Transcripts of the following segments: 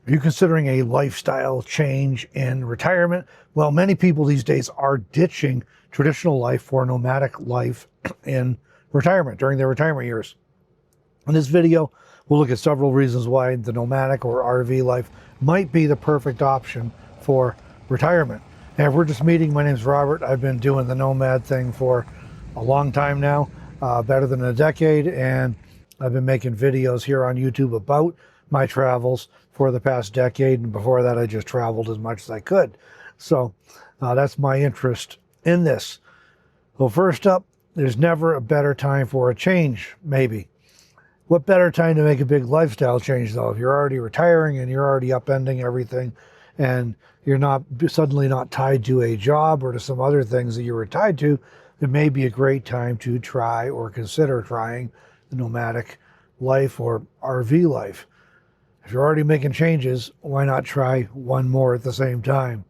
Are you considering a lifestyle change in retirement? Well, many people these days are ditching traditional life for nomadic life in retirement during their retirement years. In this video, we'll look at several reasons why the nomadic or RV life might be the perfect option for retirement. And if we're just meeting, my name's Robert. I've been doing the Nomad thing for a long time now, better than a decade, and I've been making videos here on YouTube about my travels for the past decade, and before that I just traveled as much as I could. So that's my interest in this. Well, first up, there's never a better time for a change, maybe. What better time to make a big lifestyle change, though? If you're already retiring and you're already upending everything and you're not suddenly not tied to a job or to some other things that you were tied to, it may be a great time to try or consider trying the nomadic life or RV life. If you're already making changes, why not try one more at the same time?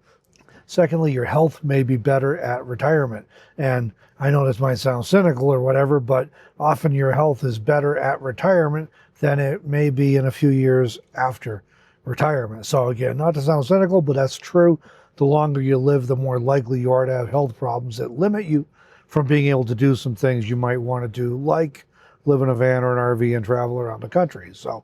Secondly, your health may be better at retirement. And I know this might sound cynical or whatever, but often your health is better at retirement than it may be in a few years after retirement. So again, not to sound cynical, but that's true. The longer you live, the more likely you are to have health problems that limit you from being able to do some things you might want to do, like live in a van or an RV and travel around the country. So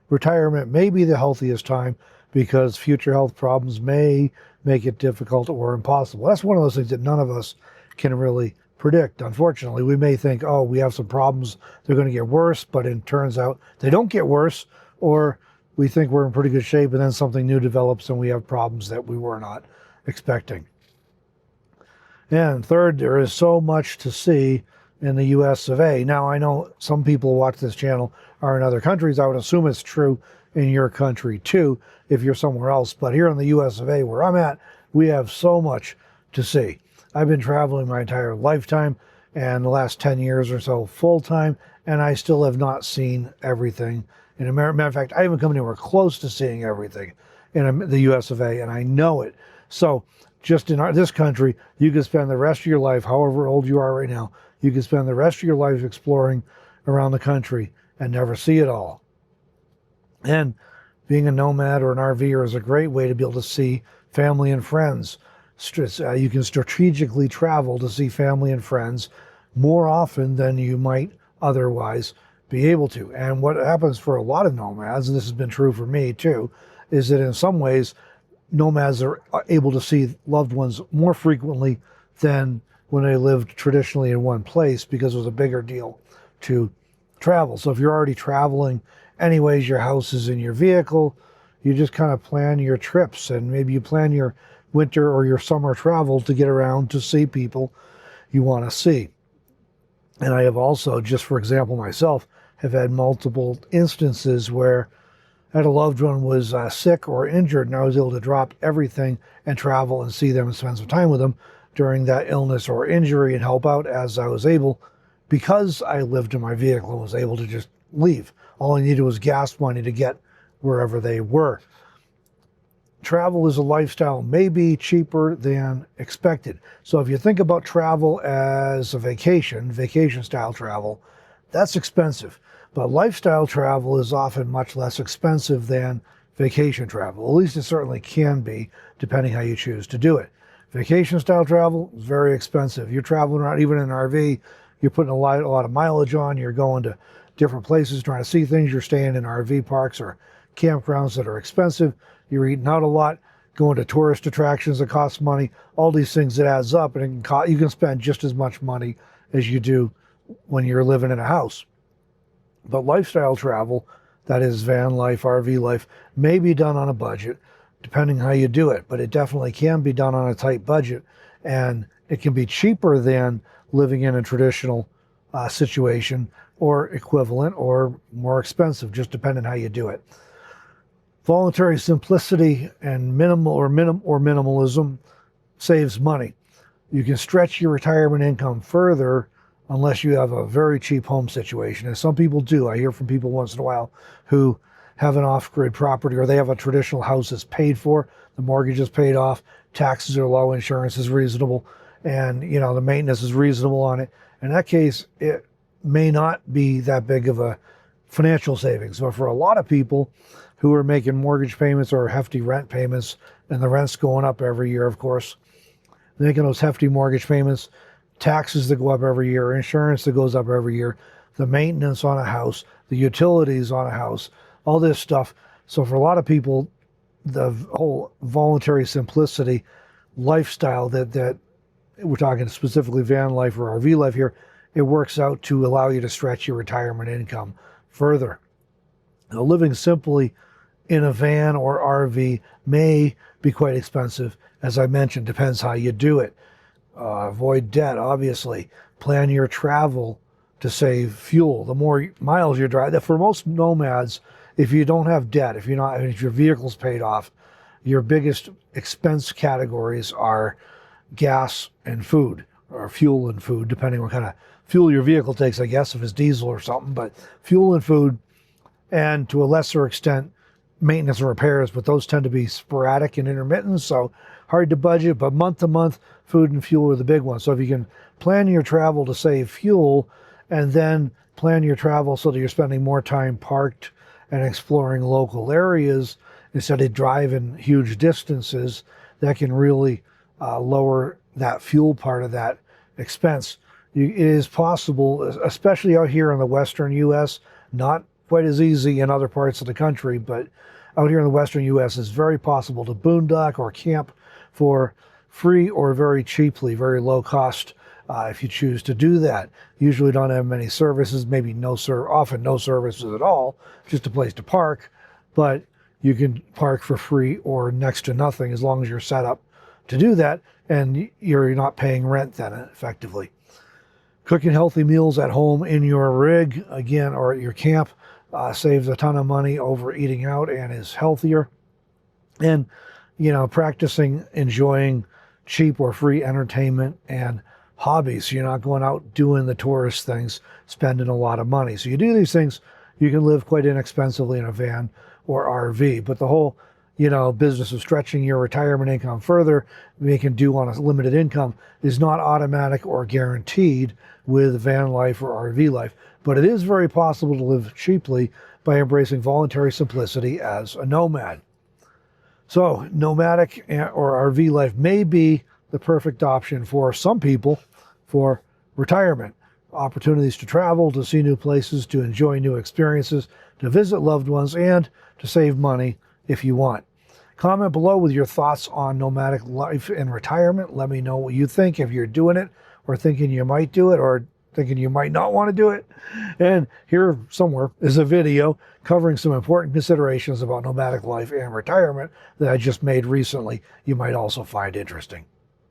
retirement may be the healthiest time because future health problems may make it difficult or impossible. That's one of those things that none of us can really predict. Unfortunately, we may think, oh, we have some problems, they're going to get worse, but it turns out they don't get worse, or we think we're in pretty good shape and then something new develops and we have problems that we were not expecting. And third, there is so much to see in the US of A. Now, I know some people who watch this channel are in other countries. I would assume it's true in your country too, if you're somewhere else. But here in the US of A, where I'm at, we have so much to see. I've been traveling my entire lifetime and the last 10 years or so full time, and I still have not seen everything. In America, matter of fact, I haven't come anywhere close to seeing everything in the US of A, and I know it. So just in this country, you could spend the rest of your life, however old you are right now, you could spend the rest of your life exploring around the country and never see it all. And being a nomad or an RVer is a great way to be able to see family and friends. You can strategically travel to see family and friends more often than you might otherwise be able to. And what happens for a lot of nomads, and this has been true for me too, is that in some ways, nomads are able to see loved ones more frequently than when they lived traditionally in one place, because it was a bigger deal to travel. So if you're already traveling anyways, your house is in your vehicle, you just kind of plan your trips, and maybe you plan your winter or your summer travel to get around to see people you want to see. And I have also, just for example, myself, have had multiple instances where I had a loved one was sick or injured, and I was able to drop everything and travel and see them and spend some time with them during that illness or injury and help out as I was able, because I lived in my vehicle and was able to just leave. All I needed was gas money to get wherever they were. Travel is a lifestyle, maybe cheaper than expected. So if you think about travel as a vacation style travel, that's expensive. But lifestyle travel is often much less expensive than vacation travel. At least it certainly can be, depending how you choose to do it. Vacation style travel is very expensive. You're traveling around, even in an RV, you're putting a lot of mileage on, you're going to different places trying to see things, you're staying in RV parks or campgrounds that are expensive, you're eating out a lot, going to tourist attractions that cost money, all these things that adds up, and you can spend just as much money as you do when you're living in a house. But lifestyle travel, that is van life, RV life, may be done on a budget, depending how you do it, but it definitely can be done on a tight budget, and it can be cheaper than living in a traditional situation, or equivalent, or more expensive, just depending how you do it. Voluntary simplicity and minimalism saves money. You can stretch your retirement income further unless you have a very cheap home situation, and some people do. I hear from people once in a while who have an off-grid property, or they have a traditional house that's paid for, the mortgage is paid off, taxes are low, insurance is reasonable, and the maintenance is reasonable on it. In that case, it may not be that big of a financial savings. But for a lot of people who are making mortgage payments or hefty rent payments, and the rent's going up every year, of course. Making those hefty mortgage payments, taxes that go up every year, insurance that goes up every year, the maintenance on a house, the utilities on a house, all this stuff. So for a lot of people, the whole voluntary simplicity lifestyle that we're talking specifically van life or RV life here, it works out to allow you to stretch your retirement income further. Now, living simply in a van or RV may be quite expensive. As I mentioned, depends how you do it. Avoid debt, obviously. Plan your travel to save fuel. The more miles you drive, for most nomads, if you don't have debt, if your vehicle's paid off, your biggest expense categories are gas and food, or fuel and food, depending on what kind of fuel your vehicle takes, I guess, if it's diesel or something, but fuel and food, and to a lesser extent, maintenance and repairs, but those tend to be sporadic and intermittent, so hard to budget, but month to month, food and fuel are the big ones. So if you can plan your travel to save fuel, and then plan your travel so that you're spending more time parked and exploring local areas instead of driving huge distances, that can really lower that fuel part of that expense. It is possible, especially out here in the western U.S., not quite as easy in other parts of the country, but out here in the western U.S., it's very possible to boondock or camp for free or very cheaply, very low cost, if you choose to do that. Usually don't have many services, maybe often no services at all, just a place to park, but you can park for free or next to nothing as long as you're set up to do that, and you're not paying rent then, effectively. Cooking healthy meals at home in your rig, again, or at your camp, saves a ton of money over eating out and is healthier. And, practicing enjoying cheap or free entertainment and hobbies. You're not going out doing the tourist things, spending a lot of money. So you do these things, you can live quite inexpensively in a van or RV. But the whole, business of stretching your retirement income further, making do on a limited income, is not automatic or guaranteed with van life or RV life. But it is very possible to live cheaply by embracing voluntary simplicity as a nomad. So nomadic or RV life may be the perfect option for some people for retirement. Opportunities to travel, to see new places, to enjoy new experiences, to visit loved ones, and to save money if you want. Comment below with your thoughts on nomadic life in retirement. Let me know what you think, if you're doing it, or thinking you might do it, or thinking you might not want to do it. And here somewhere is a video covering some important considerations about nomadic life and retirement that I just made recently you might also find interesting.